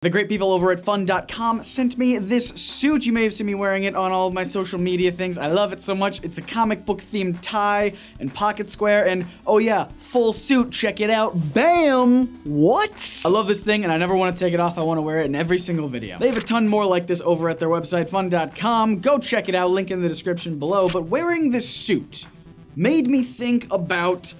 The great people over at fun.com sent me this suit. You may have seen me wearing it on all of my social media things. I love it so much. It's a comic book themed tie and pocket square and oh yeah, full suit. Check it out. Bam! What? I love this thing and I never want to take it off. I want to wear it in every single video. They have a ton more like this over at their website, fun.com. Go check it out. Link in the description below. But wearing this suit made me think about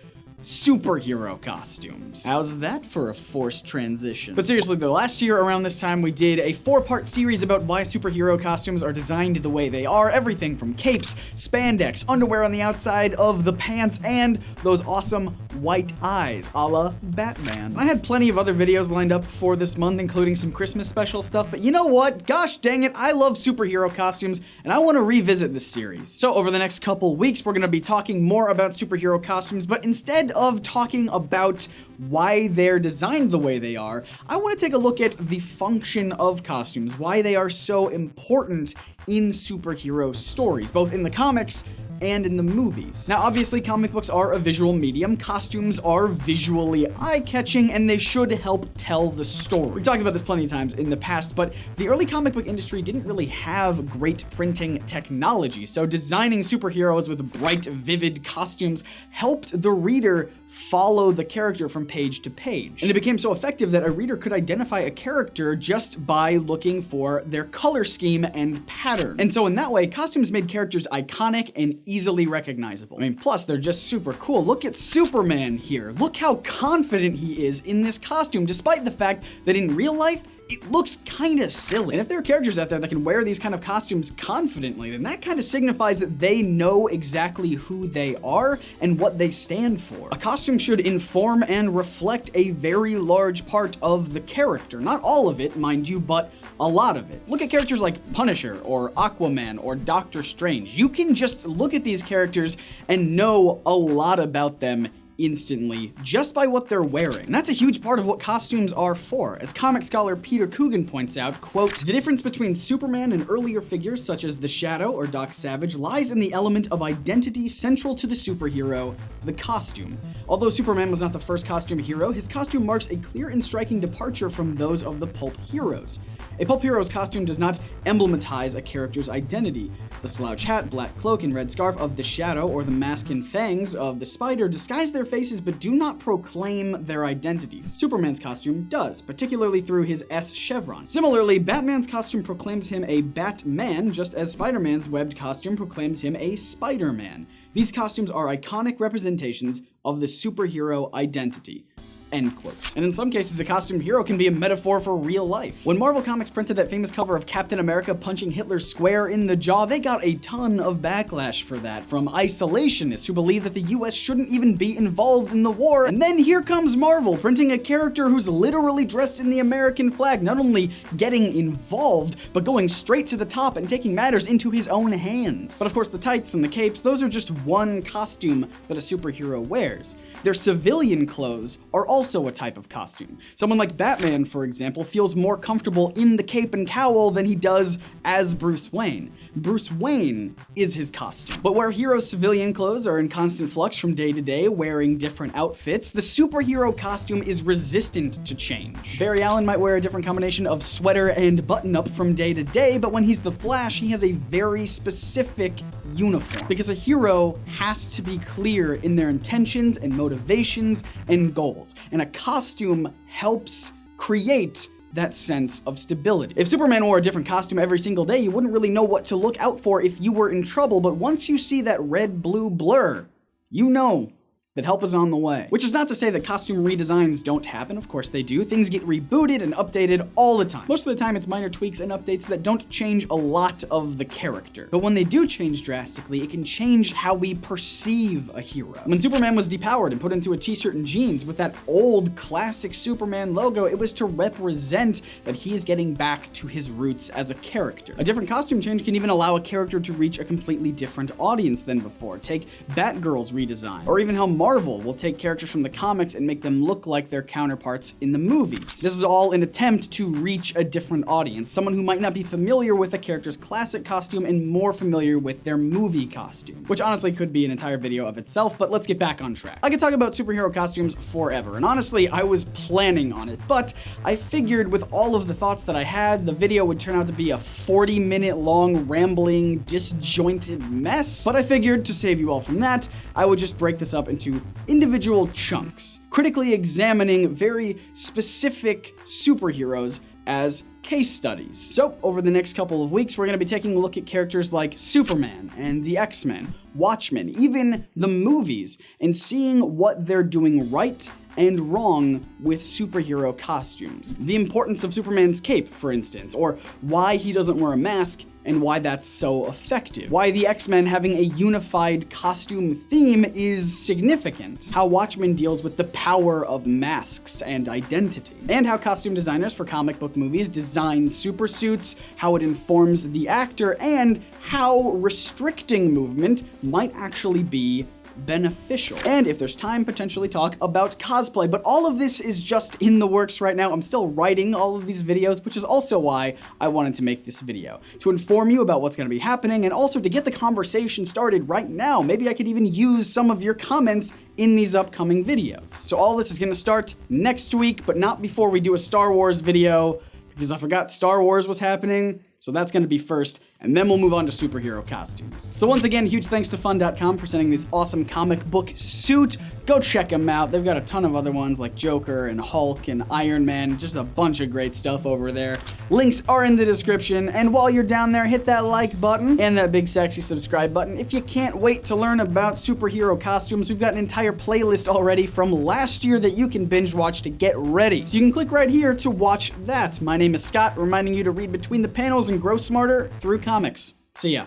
superhero costumes. How's that for a forced transition? But seriously though, last year around this time we did a 4-part series about why superhero costumes are designed the way they are. Everything from capes, spandex, underwear on the outside of the pants, and those awesome white eyes, a la Batman. I had plenty of other videos lined up for this month, including some Christmas special stuff, but you know what? Gosh dang it, I love superhero costumes, and I want to revisit this series. So over the next couple weeks, we're going to be talking more about superhero costumes, but instead of talking about why they're designed the way they are, I want to take a look at the function of costumes, why they are so important in superhero stories, both in the comics and in the movies. Now, obviously, comic books are a visual medium, costumes are visually eye-catching, and they should help tell the story. We've talked about this plenty of times in the past, but the early comic book industry didn't really have great printing technology, so designing superheroes with bright, vivid costumes helped the reader follow the character from page to page. And it became so effective that a reader could identify a character just by looking for their color scheme and pattern. And so in that way, costumes made characters iconic and easily recognizable. I mean, plus they're just super cool. Look at Superman here. Look how confident he is in this costume, despite the fact that in real life, it looks kind of silly. And if there are characters out there that can wear these kind of costumes confidently, then that kind of signifies that they know exactly who they are and what they stand for. A costume should inform and reflect a very large part of the character. Not all of it, mind you, but a lot of it. Look at characters like Punisher or Aquaman or Doctor Strange. You can just look at these characters and know a lot about them instantly just by what they're wearing. And that's a huge part of what costumes are for. As comic scholar Peter Coogan points out, quote, "The difference between Superman and earlier figures such as the Shadow or Doc Savage lies in the element of identity central to the superhero, the costume. Although Superman was not the first costume hero, his costume marks a clear and striking departure from those of the pulp heroes. A pulp hero's costume does not emblematize a character's identity. The slouch hat, black cloak, and red scarf of the Shadow or the mask and fangs of the Spider disguise their faces but do not proclaim their identities. Superman's costume does, particularly through his S chevron. Similarly, Batman's costume proclaims him a Batman, just as Spider-Man's webbed costume proclaims him a Spider-Man. These costumes are iconic representations of the superhero identity." End quote. And in some cases, a costumed hero can be a metaphor for real life. When Marvel Comics printed that famous cover of Captain America punching Hitler square in the jaw, they got a ton of backlash for that from isolationists who believe that the US shouldn't even be involved in the war. And then here comes Marvel printing a character who's literally dressed in the American flag, not only getting involved, but going straight to the top and taking matters into his own hands. But of course, the tights and the capes, those are just one costume that a superhero wears. Their civilian clothes are also a type of costume. Someone like Batman, for example, feels more comfortable in the cape and cowl than he does as Bruce Wayne. Bruce Wayne is his costume. But where heroes' civilian clothes are in constant flux from day to day, wearing different outfits, the superhero costume is resistant to change. Barry Allen might wear a different combination of sweater and button-up from day to day, but when he's the Flash, he has a very specific uniform. Because a hero has to be clear in their intentions and motivations and goals. And a costume helps create that sense of stability. If Superman wore a different costume every single day, you wouldn't really know what to look out for if you were in trouble, but once you see that red-blue blur, you know that help is on the way. Which is not to say that costume redesigns don't happen, of course they do. Things get rebooted and updated all the time. Most of the time it's minor tweaks and updates that don't change a lot of the character. But when they do change drastically, it can change how we perceive a hero. When Superman was depowered and put into a t-shirt and jeans with that old classic Superman logo, it was to represent that he's getting back to his roots as a character. A different costume change can even allow a character to reach a completely different audience than before. Take Batgirl's redesign, or even how Marvel will take characters from the comics and make them look like their counterparts in the movies. This is all an attempt to reach a different audience, someone who might not be familiar with a character's classic costume and more familiar with their movie costume, which honestly could be an entire video of itself, but let's get back on track. I could talk about superhero costumes forever, and honestly, I was planning on it, but I figured with all of the thoughts that I had, the video would turn out to be a 40-minute long, rambling, disjointed mess. But I figured to save you all from that, I would just break this up into individual chunks, critically examining very specific superheroes as case studies. So, over the next couple of weeks, we're going to be taking a look at characters like Superman and the X-Men, Watchmen, even the movies, and seeing what they're doing right and wrong with superhero costumes. The importance of Superman's cape, for instance, or why he doesn't wear a mask and why that's so effective. Why the X-Men having a unified costume theme is significant. How Watchmen deals with the power of masks and identity. And how costume designers for comic book movies design supersuits, how it informs the actor, and how restricting movement might actually be beneficial. And if there's time, potentially talk about cosplay. But all of this is just in the works right now. I'm still writing all of these videos, which is also why I wanted to make this video. To inform you about what's going to be happening, and also to get the conversation started right now. Maybe I could even use some of your comments in these upcoming videos. So all this is going to start next week, but not before we do a Star Wars video, because I forgot Star Wars was happening. So that's going to be first, and then we'll move on to superhero costumes. So once again, huge thanks to fun.com for sending this awesome comic book suit. Go check them out. They've got a ton of other ones like Joker and Hulk and Iron Man, just a bunch of great stuff over there. Links are in the description, and while you're down there, hit that like button and that big sexy subscribe button. If you can't wait to learn about superhero costumes, we've got an entire playlist already from last year that you can binge watch to get ready. So you can click right here to watch that. My name is Scott, reminding you to read between the panels and grow smarter through comics. See ya.